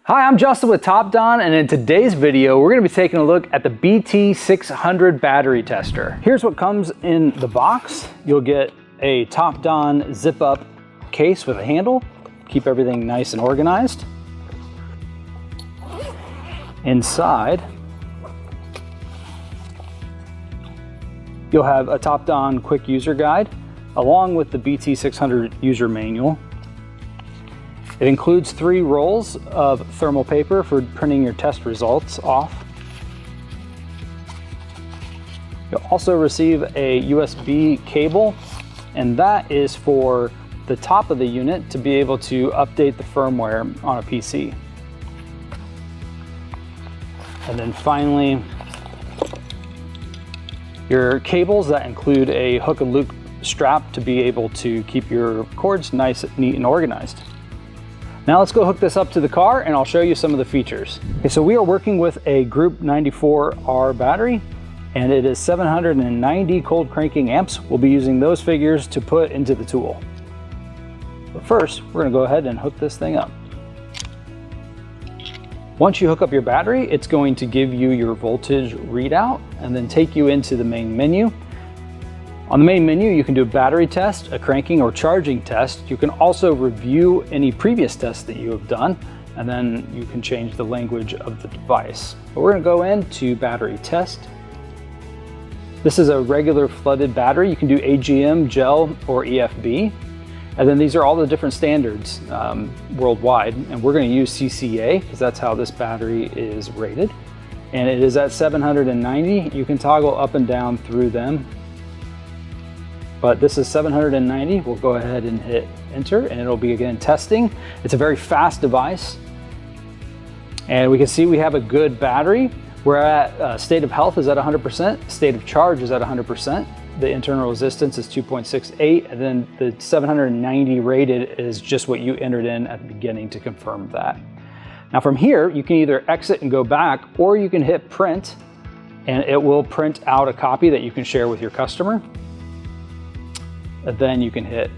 Hi, I'm Justin with TopDON, and in today's video, we're going to be taking a look at the BT600 battery tester. Here's what comes in the box. You'll get a TopDON zip-up case with a handle, keep everything nice and organized. Inside, you'll have a TopDON quick user guide, along with the BT600 user manual. It includes 3 rolls of thermal paper for printing your test results off. You'll also receive a USB cable, and that is for the top of the unit to be able to update the firmware on a PC. And then finally, your cables that include a hook and loop strap to be able to keep your cords nice, neat, and organized. Now let's go hook this up to the car and I'll show you some of the features. Okay, so we are working with a Group 94R battery, and it is 790 cold cranking amps. We'll be using those figures to put into the tool. But first, we're gonna go ahead and hook this thing up. Once you hook up your battery, it's going to give you your voltage readout and then take you into the main menu. On the main menu, you can do a battery test, a cranking or charging test. You can also review any previous tests that you have done, and then you can change the language of the device. But we're gonna go into battery test. This is a regular flooded battery. You can do AGM, gel, or EFB. And then these are all the different standards worldwide. And we're gonna use CCA because that's how this battery is rated. And it is at 790. You can toggle up and down through them. But this is 790. We'll go ahead and hit enter and it'll be again testing. It's a very fast device. And we can see we have a good battery. We're at state of health is at 100%, state of charge is at 100%. The internal resistance is 2.68, and then the 790 rated is just what you entered in at the beginning to confirm that. Now from here, you can either exit and go back, or you can hit print and it will print out a copy that you can share with your customer. Then you can hit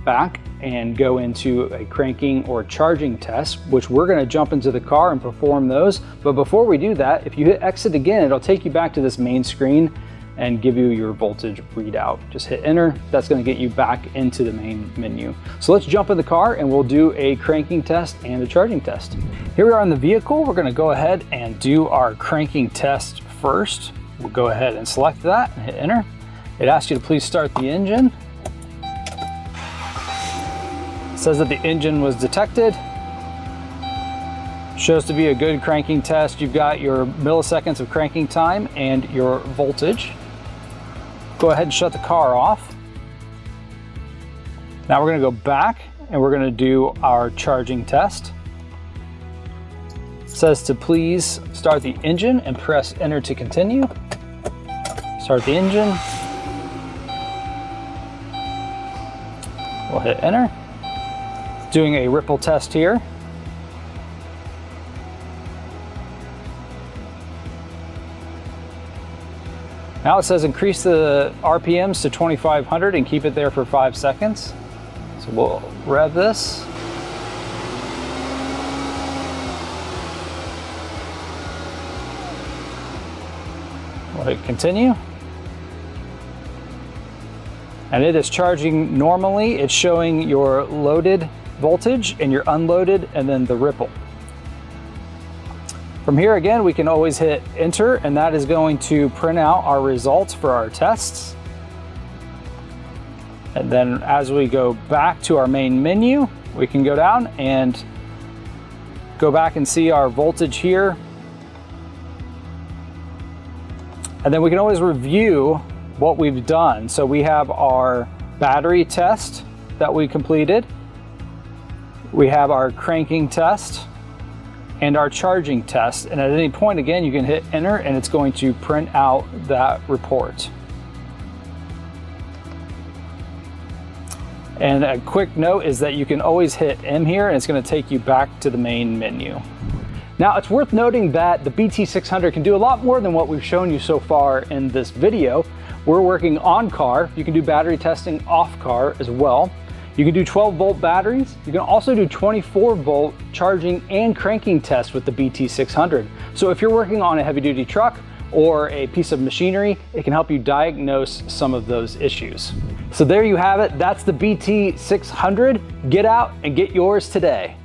back and go into a cranking or charging test, which we're going to jump into the car and perform those. But before we do that, if you hit exit again, it'll take you back to this main screen and give you your voltage readout. Just hit enter. That's going to get you back into the main menu. So let's jump in the car and we'll do a cranking test and a charging test. Here we are in the vehicle. We're going to go ahead and do our cranking test first. We'll go ahead and select that and hit enter. It asks you to please start the engine. It says that the engine was detected. Shows to be a good cranking test. You've got your milliseconds of cranking time and your voltage. Go ahead and shut the car off. Now we're going to go back and we're going to do our charging test. It says to please start the engine and press enter to continue. Start the engine. We'll hit enter. Doing a ripple test here. Now it says increase the RPMs to 2500 and keep it there for 5 seconds. So we'll rev this. We'll hit continue. And it is charging normally. It's showing your loaded voltage and your unloaded and then the ripple. From here again, we can always hit enter and that is going to print out our results for our tests. And then as we go back to our main menu, we can go down and go back and see our voltage here. And then we can always review what we've done. So we have our battery test that we completed. We have our cranking test and our charging test. And at any point, again, you can hit enter and it's going to print out that report. And a quick note is that you can always hit M here and it's going to take you back to the main menu. Now it's worth noting that the BT600 can do a lot more than what we've shown you so far in this video. We're working on car. You can do battery testing off car as well. You can do 12-volt batteries. You can also do 24-volt charging and cranking tests with the BT600. So if you're working on a heavy-duty truck or a piece of machinery, it can help you diagnose some of those issues. So there you have it. That's the BT600. Get out and get yours today.